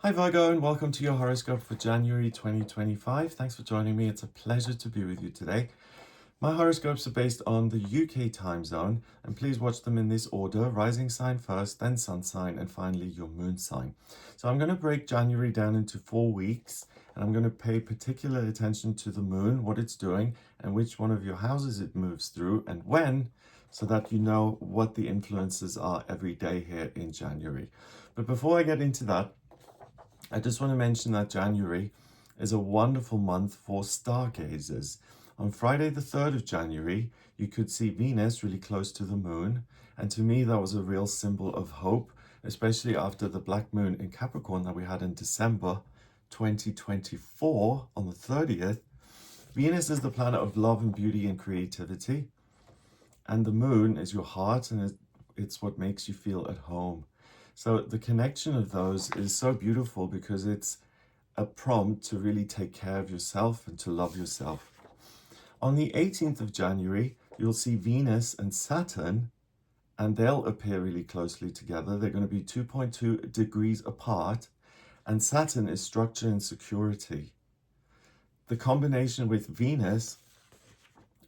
Hi Virgo, and welcome to your horoscope for January 2025. Thanks for joining me. It's a pleasure to be with you today. My horoscopes are based on the UK time zone, and please watch them in this order: rising sign first, then sun sign, and finally your moon sign. So I'm going to break January down into 4 weeks, and I'm going to pay particular attention to the moon, what it's doing, and which one of your houses it moves through, and when, so that you know what the influences are every day here in January. But before I get into that, I just want to mention that January is a wonderful month for stargazers. On Friday, the 3rd of January, you could see Venus really close to the moon. And to me, that was a real symbol of hope, especially after the black moon in Capricorn that we had in December 2024 on the 30th. Venus is the planet of love and beauty and creativity. And the moon is your heart, and it's what makes you feel at home. So the connection of those is so beautiful because it's a prompt to really take care of yourself and to love yourself. On the 18th of January, you'll see Venus and Saturn, and they'll appear really closely together. They're going to be 2.2 degrees apart, and Saturn is structure and security. The combination with Venus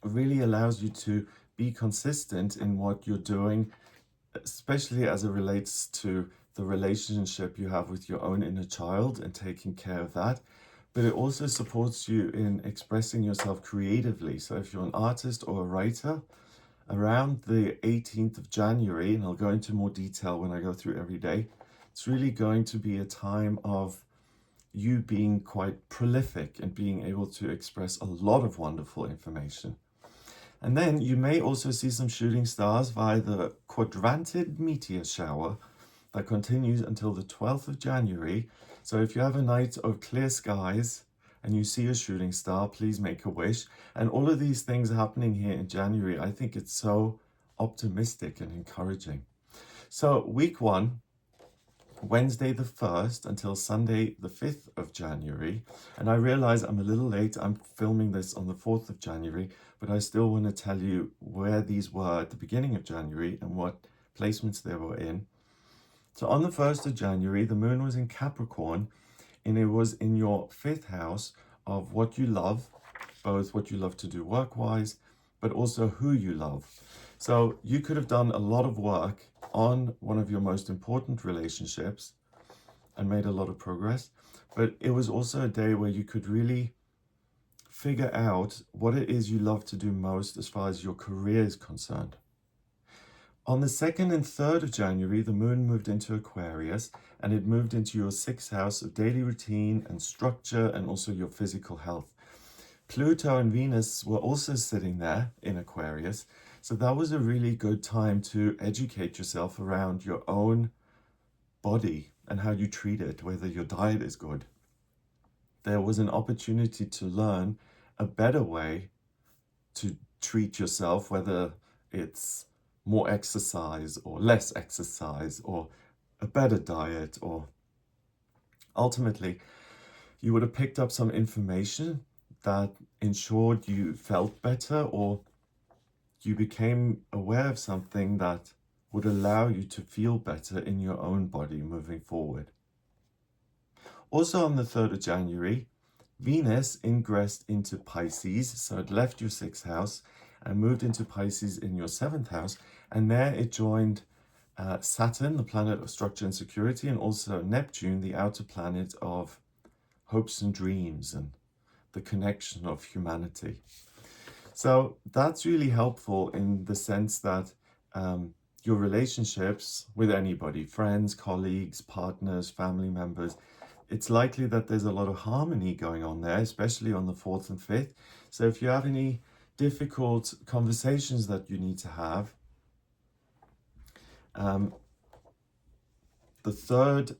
really allows you to be consistent in what you're doing, especially as it relates to the relationship you have with your own inner child and taking care of that. But it also supports you in expressing yourself creatively. So if you're an artist or a writer, around the 18th of January, and I'll go into more detail when I go through every day, it's really going to be a time of you being quite prolific and being able to express a lot of wonderful information. And then you may also see some shooting stars via the quadrantid meteor shower that continues until the 12th of January. So if you have a night of clear skies and you see a shooting star, please make a wish. And all of these things happening here in January, I think it's so optimistic and encouraging. So week 1, Wednesday the 1st until Sunday the 5th of January. And I realize I'm a little late. I'm filming this on the 4th of January, but I still want to tell you where these were at the beginning of January and what placements they were in. So on the 1st of January, the moon was in Capricorn, and it was in your 5th house of what you love, both what you love to do work-wise, but also who you love. So you could have done a lot of work on one of your most important relationships and made a lot of progress, but it was also a day where you could really figure out what it is you love to do most as far as your career is concerned. On the 2nd and 3rd of January, the moon moved into Aquarius, and it moved into your 6th house of daily routine and structure and also your physical health. Pluto and Venus were also sitting there in Aquarius, so that was a really good time to educate yourself around your own body and how you treat it, whether your diet is good. There was an opportunity to learn a better way to treat yourself, whether it's more exercise or less exercise or a better diet, or ultimately you would have picked up some information that ensured you felt better, or you became aware of something that would allow you to feel better in your own body moving forward. Also on the 3rd of January, Venus ingressed into Pisces, so it left your 6th house and moved into Pisces in your 7th house, and there it joined Saturn, the planet of structure and security, and also Neptune, the outer planet of hopes and dreams and the connection of humanity. So that's really helpful in the sense that your relationships with anybody, friends, colleagues, partners, family members, it's likely that there's a lot of harmony going on there, especially on the 4th and 5th. So if you have any difficult conversations that you need to have, the 3rd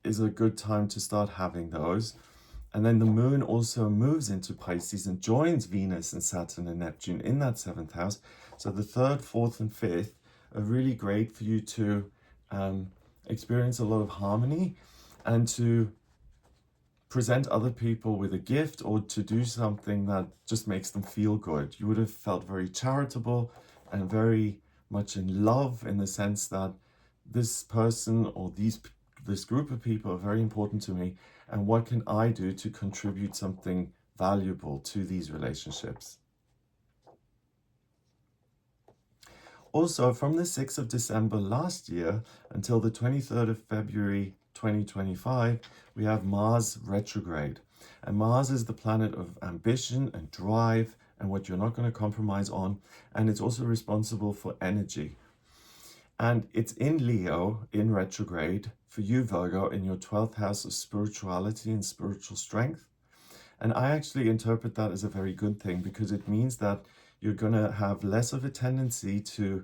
is a good time to start having those. And then the moon also moves into Pisces and joins Venus and Saturn and Neptune in that 7th house. So the 3rd, 4th, and 5th are really great for you to experience a lot of harmony and to present other people with a gift or to do something that just makes them feel good. You would have felt very charitable and very much in love, in the sense that this person or these this group of people are very important to me, and what can I do to contribute something valuable to these relationships. Also, from the 6th of December last year until the 23rd of February 2025, we have Mars retrograde. And Mars is the planet of ambition and drive and what you're not going to compromise on. And it's also responsible for energy. And it's in Leo, in retrograde, for you, Virgo, in your 12th house of spirituality and spiritual strength. And I actually interpret that as a very good thing, because it means that you're going to have less of a tendency to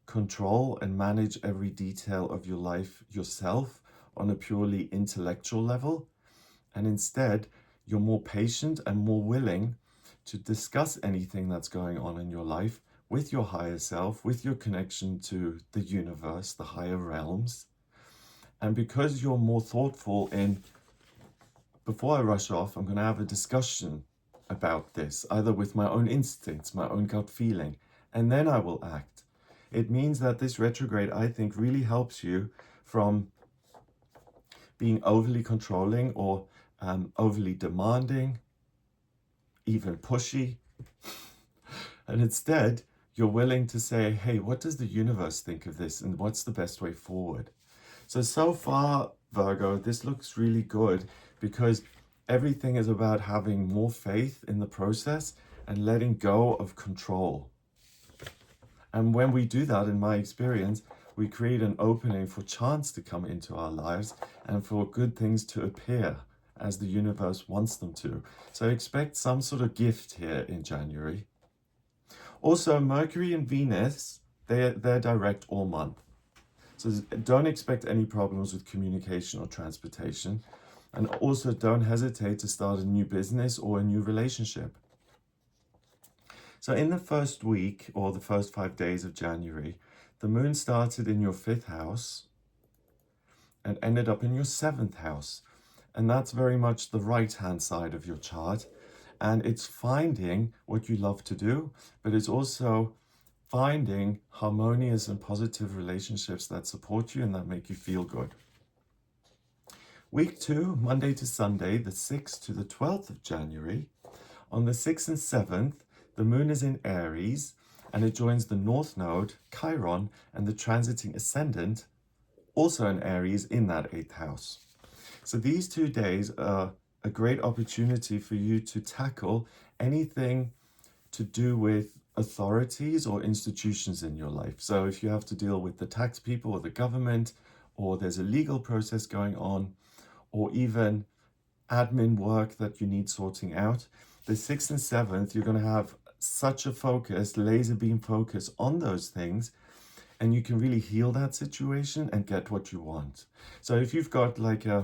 control and manage every detail of your life yourself on a purely intellectual level. And instead, you're more patient and more willing to discuss anything that's going on in your life with your higher self, with your connection to the universe, the higher realms. And because you're more thoughtful in, before I rush off, I'm going to have a discussion about this, either with my own instincts, my own gut feeling, and then I will act. It means that this retrograde, I think, really helps you from being overly controlling or overly demanding, even pushy. And instead, you're willing to say, hey, what does the universe think of this? And what's the best way forward? So far, Virgo, this looks really good, because everything is about having more faith in the process and letting go of control. And when we do that, in my experience, we create an opening for chance to come into our lives and for good things to appear as the universe wants them to. So expect some sort of gift here in January. Also, Mercury and Venus, they're direct all month. So don't expect any problems with communication or transportation. And also don't hesitate to start a new business or a new relationship. So in the first week, or the first 5 days of January, the moon started in your 5th house and ended up in your 7th house. And that's very much the right-hand side of your chart. And it's finding what you love to do, but it's also finding harmonious and positive relationships that support you and that make you feel good. Week 2, Monday to Sunday, the 6th to the 12th of January. On the 6th and 7th, the moon is in Aries, and it joins the North Node, Chiron, and the transiting ascendant, also in Aries, in that 8th house. So these 2 days are a great opportunity for you to tackle anything to do with authorities or institutions in your life. So if you have to deal with the tax people or the government, or there's a legal process going on, or even admin work that you need sorting out, the 6th and 7th, you're going to have such a focus, laser beam focus on those things, and you can really heal that situation and get what you want. So if you've got like a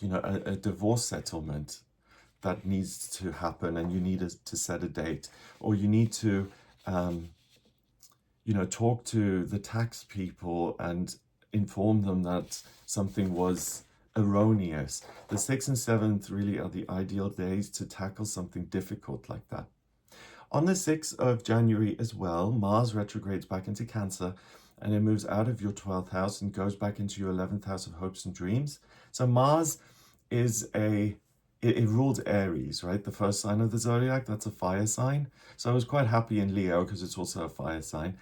divorce settlement that needs to happen and you need to set a date, or you need to talk to the tax people and inform them that something was erroneous, the 6th and 7th really are the ideal days to tackle something difficult like that. On the 6th of January as well, Mars retrogrades back into Cancer, and it moves out of your 12th house and goes back into your 11th house of hopes and dreams. So Mars is it ruled Aries, right? The first sign of the zodiac, that's a fire sign. So I was quite happy in Leo because it's also a fire sign.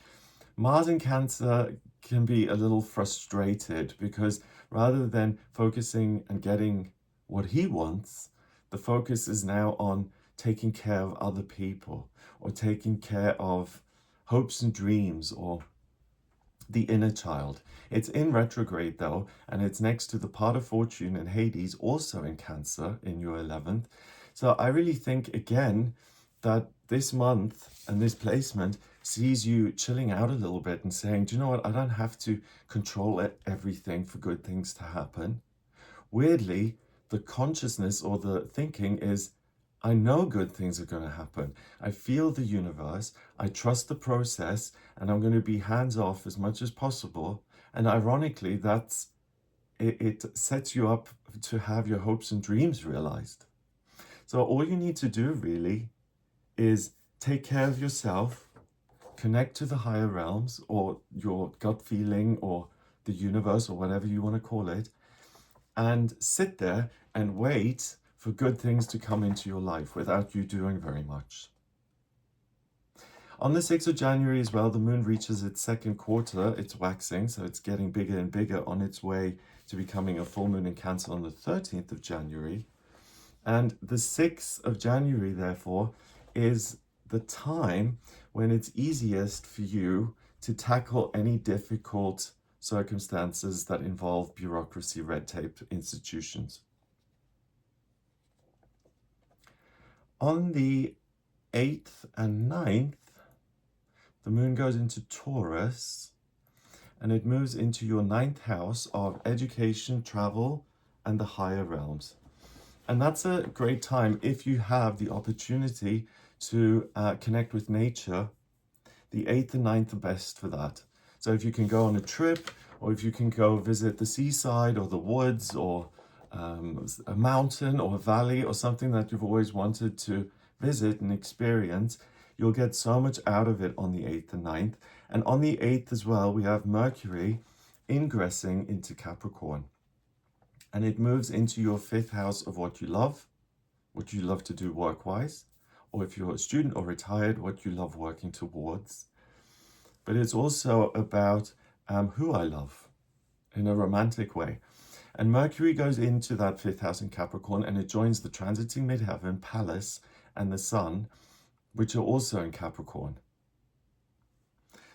Mars in Cancer can be a little frustrated because rather than focusing and getting what he wants, the focus is now on taking care of other people, or taking care of hopes and dreams, or the inner child. It's in retrograde though, and it's next to the part of fortune and Hades, also in Cancer, in your 11th. So I really think, again, that this month and this placement sees you chilling out a little bit and saying, do you know what, I don't have to control everything for good things to happen. Weirdly, the consciousness or the thinking is, I know good things are going to happen. I feel the universe. I trust the process, and I'm going to be hands off as much as possible. And ironically, it sets you up to have your hopes and dreams realized. So all you need to do really is take care of yourself, connect to the higher realms or your gut feeling or the universe, or whatever you want to call it, and sit there and wait for good things to come into your life without you doing very much. On the 6th of January as well, the moon reaches its second quarter. It's waxing, so it's getting bigger and bigger on its way to becoming a full moon in Cancer on the 13th of January. And the 6th of January, therefore, is the time when it's easiest for you to tackle any difficult circumstances that involve bureaucracy, red tape, institutions. On the 8th and 9th, the moon goes into Taurus, and it moves into your 9th house of education, travel, and the higher realms. And that's a great time if you have the opportunity to connect with nature. The 8th and 9th are best for that. So if you can go on a trip, or if you can go visit the seaside or the woods, or a mountain or a valley, or something that you've always wanted to visit and experience, you'll get so much out of it on the 8th and 9th. And on the 8th as well, we have Mercury ingressing into Capricorn. And it moves into your 5th house of what you love to do work-wise, or if you're a student or retired, what you love working towards. But it's also about who I love in a romantic way. And Mercury goes into that 5th house in Capricorn, and it joins the transiting midheaven, Pallas, and the Sun, which are also in Capricorn.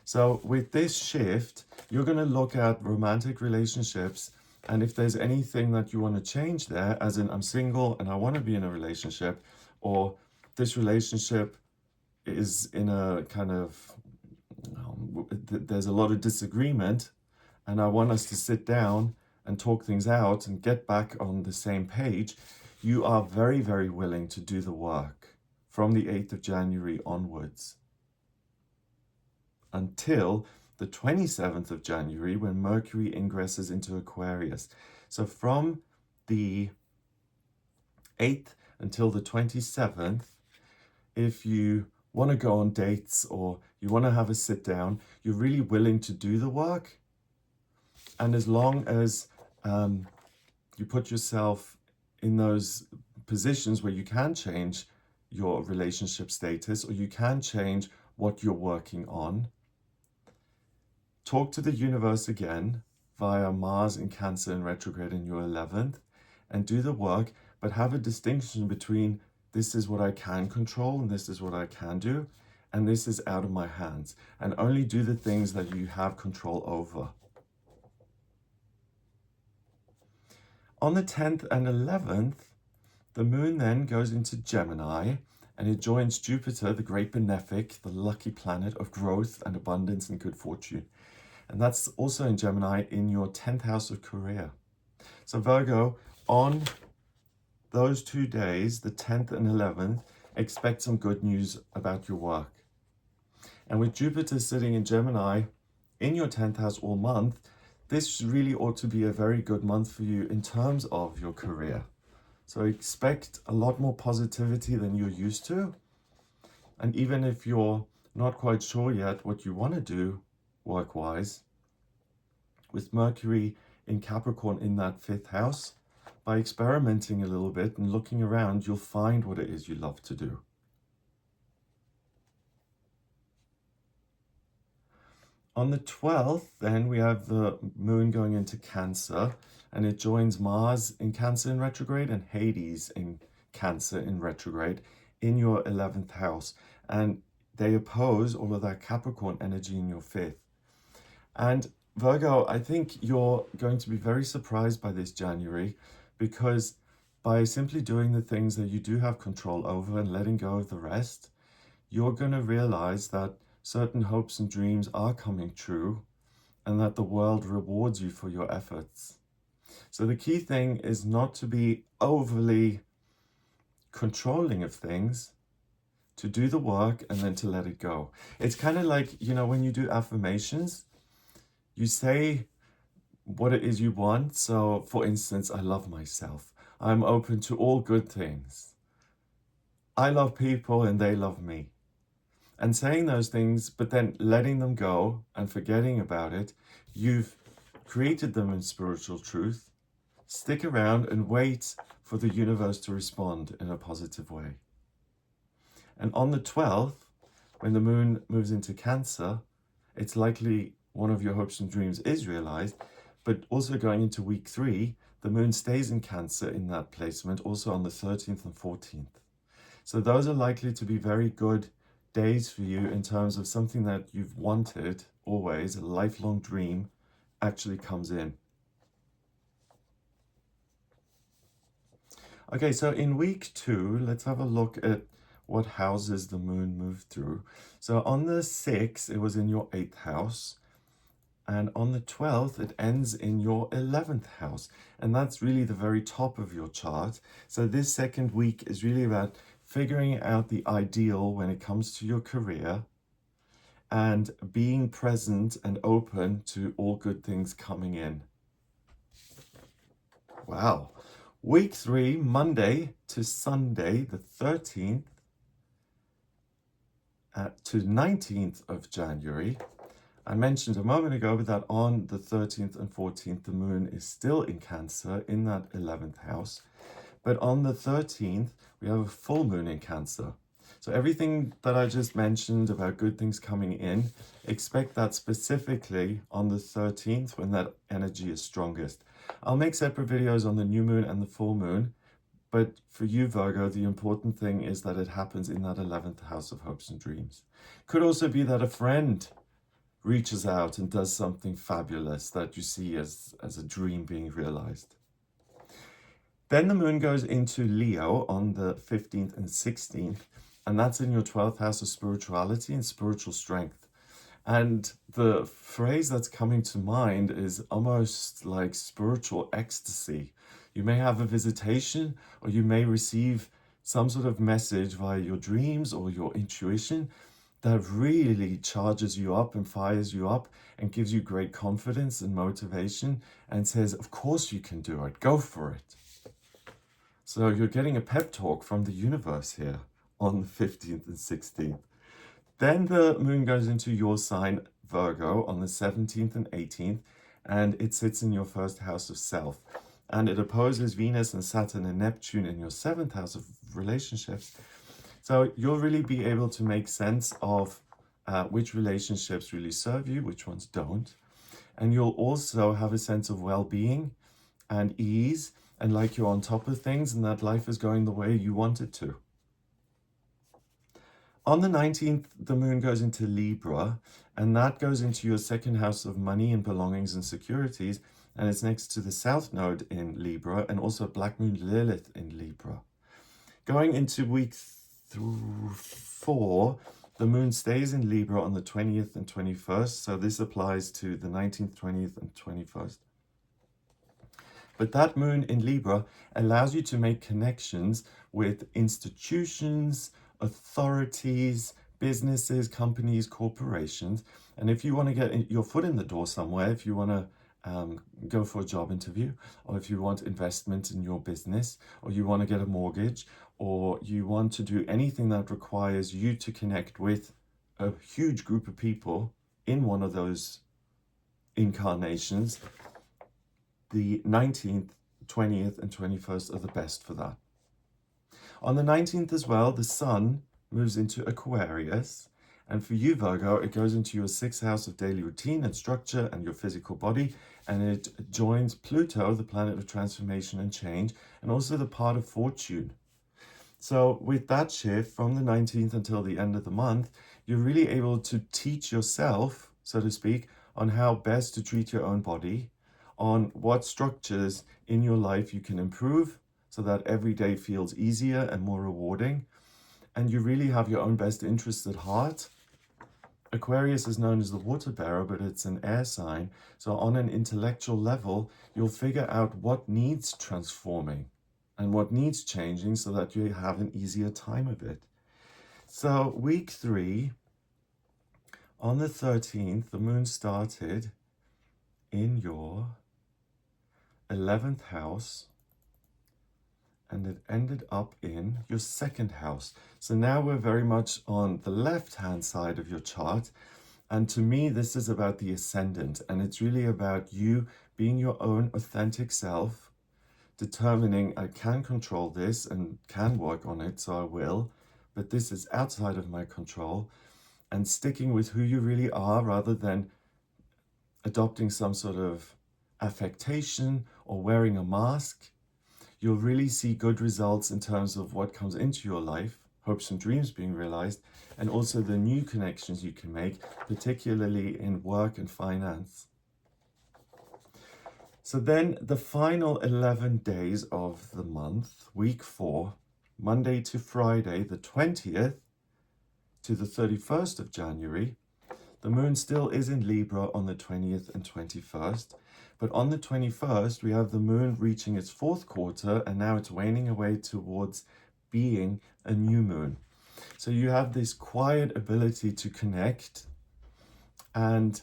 So with this shift, you're going to look at romantic relationships, and if there's anything that you want to change there, as in I'm single and I want to be in a relationship, or this relationship is in a kind of, there's a lot of disagreement, and I want us to sit down and talk things out and get back on the same page, you are very, very willing to do the work from the 8th of January onwards until the 27th of January, when Mercury ingresses into Aquarius. So from the 8th until the 27th, if you want to go on dates or you want to have a sit down, you're really willing to do the work. And as long as you put yourself in those positions where you can change your relationship status, or you can change what you're working on, talk to the universe again via Mars in Cancer in retrograde in your 11th, and do the work, but have a distinction between this is what I can control and this is what I can do, and this is out of my hands, and only do the things that you have control over. On the 10th and 11th, the moon then goes into Gemini, and it joins Jupiter, the great benefic, the lucky planet of growth and abundance and good fortune. And that's also in Gemini in your 10th house of career. So Virgo, on those 2 days, the 10th and 11th, expect some good news about your work. And with Jupiter sitting in Gemini in your 10th house all month, this really ought to be a very good month for you in terms of your career. So expect a lot more positivity than you're used to. And even if you're not quite sure yet what you want to do work-wise, with Mercury in Capricorn in that 5th house, by experimenting a little bit and looking around, you'll find what it is you love to do. On the 12th, then, we have the moon going into Cancer, and it joins Mars in Cancer in retrograde and Hades in Cancer in retrograde in your 11th house. And they oppose all of that Capricorn energy in your 5th. And Virgo, I think you're going to be very surprised by this January, because by simply doing the things that you do have control over and letting go of the rest, you're going to realize that certain hopes and dreams are coming true, and that the world rewards you for your efforts. So the key thing is not to be overly controlling of things, to do the work and then to let it go. It's kind of like, when you do affirmations, you say what it is you want. So for instance, I love myself. I'm open to all good things. I love people and they love me. And saying those things, but then letting them go and forgetting about it, you've created them in spiritual truth, stick around and wait for the universe to respond in a positive way. And on the 12th, when the moon moves into Cancer, it's likely one of your hopes and dreams is realized, but also going into week 3, the moon stays in Cancer in that placement, also on the 13th and 14th. So those are likely to be very good days for you in terms of something that you've wanted always, a lifelong dream, actually comes in. Okay, so in week 2, let's have a look at what houses the moon moved through. So on the 6th, it was in your 8th house. And on the 12th, it ends in your 11th house. And that's really the very top of your chart. So this second week is really about figuring out the ideal when it comes to your career and being present and open to all good things coming in. Wow. Week 3, Monday to Sunday, the 13th to 19th of January. I mentioned a moment ago that on the 13th and 14th, the moon is still in Cancer in that 11th house. But on the 13th, we have a full moon in Cancer. So everything that I just mentioned about good things coming in, expect that specifically on the 13th when that energy is strongest. I'll make separate videos on the new moon and the full moon. But for you, Virgo, the important thing is that it happens in that 11th house of hopes and dreams. Could also be that a friend reaches out and does something fabulous that you see as a dream being realized. Then the moon goes into Leo on the 15th and 16th, and that's in your 12th house of spirituality and spiritual strength. And the phrase that's coming to mind is almost like spiritual ecstasy. You may have a visitation, or you may receive some sort of message via your dreams or your intuition that really charges you up and fires you up and gives you great confidence and motivation and says, of course you can do it, go for it. So you're getting a pep talk from the universe here on the 15th and 16th. Then the moon goes into your sign, Virgo, on the 17th and 18th, and it sits in your first house of self. And it opposes Venus and Saturn and Neptune in your 7th house of relationships. So you'll really be able to make sense of which relationships really serve you, which ones don't. And you'll also have a sense of well-being and ease and like you're on top of things and that life is going the way you want it to. On the 19th, the moon goes into Libra, and that goes into your 2nd house of money and belongings and securities, and it's next to the South Node in Libra and also Black Moon Lilith in Libra. Going into week 4, the moon stays in Libra on the 20th and 21st, so this applies to the 19th, 20th, and 21st. But that moon in Libra allows you to make connections with institutions, authorities, businesses, companies, corporations. And if you want to get your foot in the door somewhere, if you want to go for a job interview, or if you want investment in your business, or you want to get a mortgage, or you want to do anything that requires you to connect with a huge group of people in one of those incarnations, the 19th, 20th, and 21st are the best for that. On the 19th as well, the sun moves into Aquarius. And for you, Virgo, it goes into your 6th house of daily routine and structure and your physical body. And it joins Pluto, the planet of transformation and change, and also the part of fortune. So with that shift from the 19th until the end of the month, you're really able to teach yourself, so to speak, on how best to treat your own body, on what structures in your life you can improve so that every day feels easier and more rewarding. And you really have your own best interests at heart. Aquarius is known as the water bearer, but it's an air sign. So on an intellectual level, you'll figure out what needs transforming and what needs changing so that you have an easier time of it. So week 3, on the 13th, the moon started in your 11th house, and it ended up in your 2nd house. So now we're very much on the left-hand side of your chart, And to me, this is about the ascendant, and it's really about you being your own authentic self, determining I can control this and can work on it, so I will, but this is outside of my control, and sticking with who you really are rather than adopting some sort of affectation or wearing a mask. You'll really see good results in terms of what comes into your life, hopes and dreams being realized, and also the new connections you can make, particularly in work and finance. So then the final 11 days of the month, week 4, Monday to Friday, the 20th to the 31st of January, the moon still is in Libra on the 20th and 21st. But on the 21st, we have the moon reaching its 4th quarter, and now it's waning away towards being a new moon. So you have this quiet ability to connect, and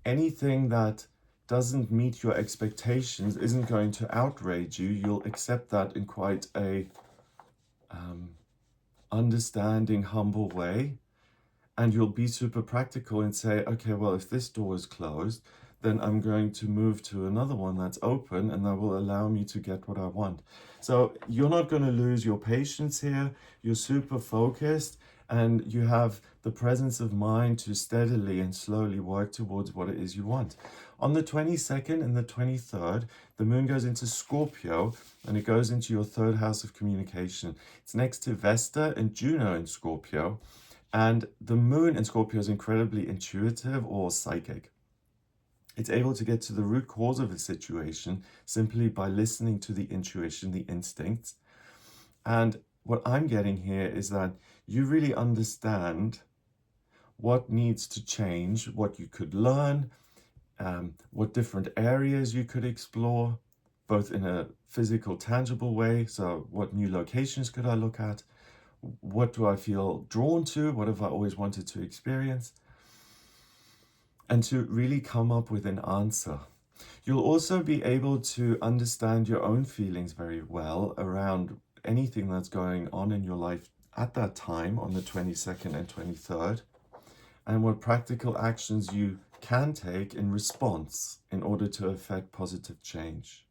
anything that doesn't meet your expectations isn't going to outrage you. You'll accept that in quite a understanding, humble way. And you'll be super practical and say, okay, well, if this door is closed, then I'm going to move to another one that's open, and that will allow me to get what I want. So you're not going to lose your patience here. You're super focused, and you have the presence of mind to steadily and slowly work towards what it is you want. On the 22nd and the 23rd, the moon goes into Scorpio, and it goes into your 3rd house of communication. It's next to Vesta and Juno in Scorpio. And the moon in Scorpio is incredibly intuitive or psychic. It's able to get to the root cause of a situation simply by listening to the intuition, the instincts. And what I'm getting here is that you really understand what needs to change, what you could learn, what different areas you could explore, both in a physical, tangible way. So what new locations could I look at? What do I feel drawn to? What have I always wanted to experience? And to really come up with an answer. You'll also be able to understand your own feelings very well around anything that's going on in your life at that time on the 22nd and 23rd, and what practical actions you can take in response in order to effect positive change.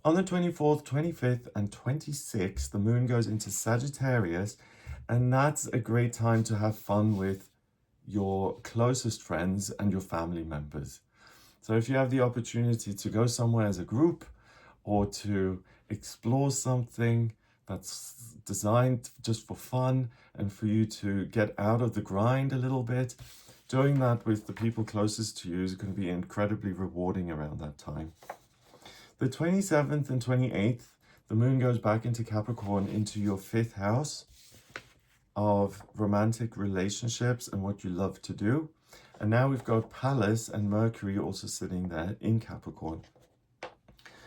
On the 24th, 25th, and 26th, the moon goes into Sagittarius, and that's a great time to have fun with your closest friends and your family members. So if you have the opportunity to go somewhere as a group or to explore something that's designed just for fun and for you to get out of the grind a little bit, doing that with the people closest to you is going to be incredibly rewarding around that time. The 27th and 28th, the moon goes back into Capricorn, into your 5th house of romantic relationships and what you love to do. And now we've got Pallas and Mercury also sitting there in Capricorn.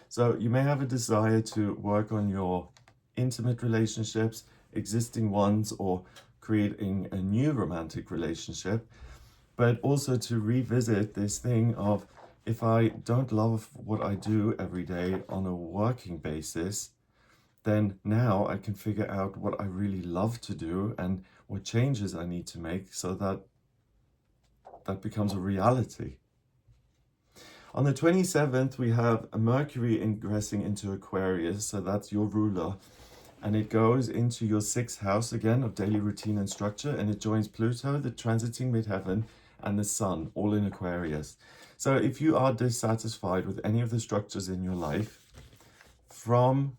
So you may have a desire to work on your intimate relationships, existing ones, or creating a new romantic relationship, but also to revisit this thing of, if I don't love what I do every day on a working basis, then now I can figure out what I really love to do and what changes I need to make so that that becomes a reality. On the 27th, we have a Mercury ingressing into Aquarius, so that's your ruler, and it goes into your 6th house again of daily routine and structure, and it joins Pluto, the transiting midheaven, and the Sun, all in Aquarius. So if you are dissatisfied with any of the structures in your life, from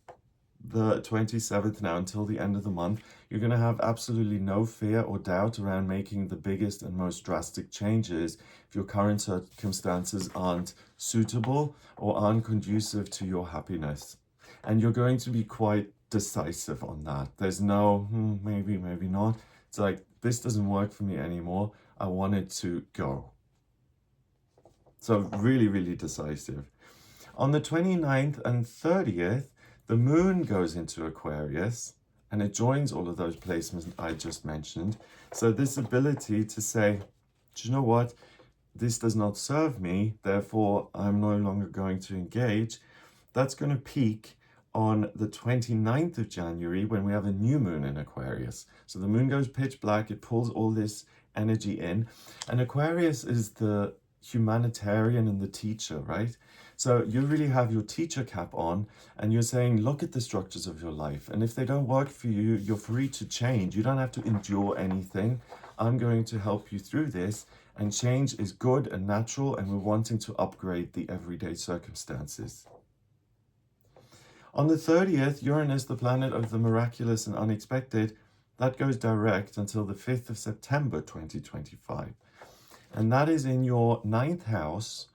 the 27th now until the end of the month, you're going to have absolutely no fear or doubt around making the biggest and most drastic changes if your current circumstances aren't suitable or aren't conducive to your happiness. And you're going to be quite decisive on that. There's no maybe, maybe not. It's like, this doesn't work for me anymore. I want it to go. So really, really decisive. On the 29th and 30th, the moon goes into Aquarius, and it joins all of those placements I just mentioned. So this ability to say, do you know what? This does not serve me, therefore I'm no longer going to engage. That's going to peak on the 29th of January when we have a new moon in Aquarius. So the moon goes pitch black, it pulls all this energy in. And Aquarius is the humanitarian and the teacher, right? So you really have your teacher cap on and you're saying, look at the structures of your life. And if they don't work for you, you're free to change. You don't have to endure anything. I'm going to help you through this. And change is good and natural, and we're wanting to upgrade the everyday circumstances. On the 30th, Uranus, the planet of the miraculous and unexpected, that goes direct until the 5th of September 2025. And that is in your 9th house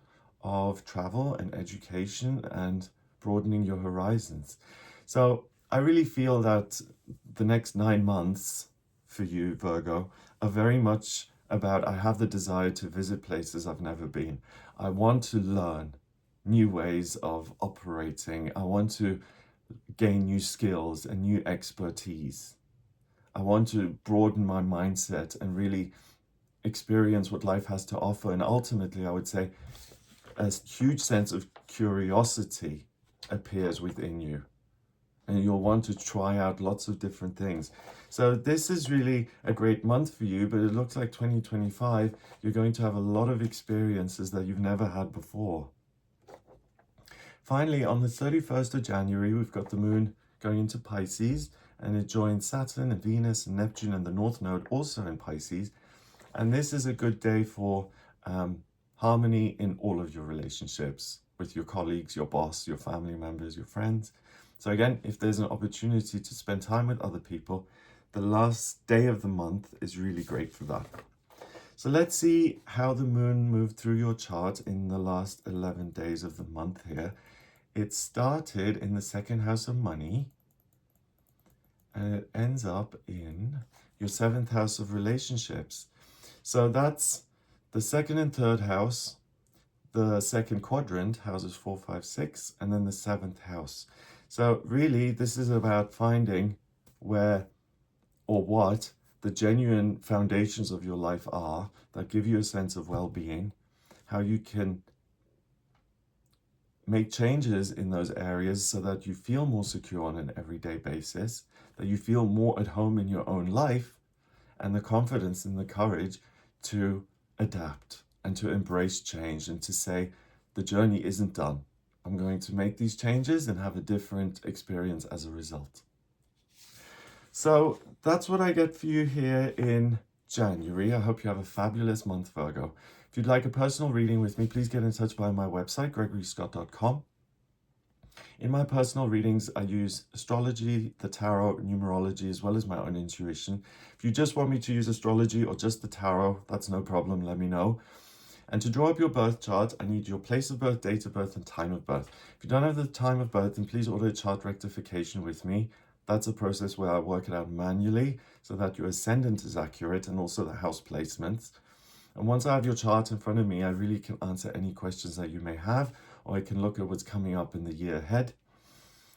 of travel and education and broadening your horizons. So I really feel that the next 9 months for you, Virgo, are very much about, I have the desire to visit places I've never been. I want to learn new ways of operating. I want to gain new skills and new expertise. I want to broaden my mindset and really experience what life has to offer. And ultimately, I would say a huge sense of curiosity appears within you. And you'll want to try out lots of different things. So this is really a great month for you, but it looks like 2025, you're going to have a lot of experiences that you've never had before. Finally, on the 31st of January, we've got the moon going into Pisces, and it joins Saturn and Venus and Neptune and the North Node also in Pisces. And this is a good day for harmony in all of your relationships with your colleagues, your boss, your family members, your friends. So again, if there's an opportunity to spend time with other people, the last day of the month is really great for that. So let's see how the moon moved through your chart in the last 11 days of the month here. It started in the 2nd house of money, and it ends up in your 7th house of relationships. So that's the 2nd and 3rd house, the 2nd quadrant, houses 4, 5, 6, and then the 7th house. So really, this is about finding where or what the genuine foundations of your life are that give you a sense of well-being, how you can make changes in those areas so that you feel more secure on an everyday basis, that you feel more at home in your own life, and the confidence and the courage to adapt and to embrace change and to say, the journey isn't done. I'm going to make these changes and have a different experience as a result. So that's what I get for you here in January. I hope you have a fabulous month, Virgo. If you'd like a personal reading with me, please get in touch via my website, gregoryscott.com. In my personal readings, I use astrology, the tarot, numerology, as well as my own intuition. If you just want me to use astrology or just the tarot, that's no problem, let me know. And to draw up your birth chart, I need your place of birth, date of birth, and time of birth. If you don't have the time of birth, then please order a chart rectification with me. That's a process where I work it out manually so that your ascendant is accurate and also the house placements. And once I have your chart in front of me, I really can answer any questions that you may have, or I can look at what's coming up in the year ahead.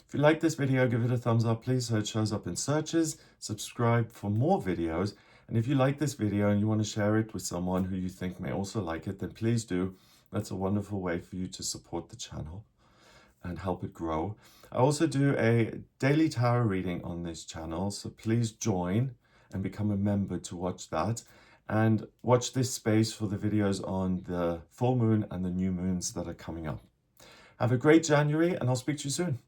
If you like this video, give it a thumbs up, please, so it shows up in searches. Subscribe for more videos. And if you like this video and you want to share it with someone who you think may also like it, then please do. That's a wonderful way for you to support the channel and help it grow. I also do a daily tarot reading on this channel, so please join and become a member to watch that. And watch this space for the videos on the full moon and the new moons that are coming up. Have a great January, and I'll speak to you soon.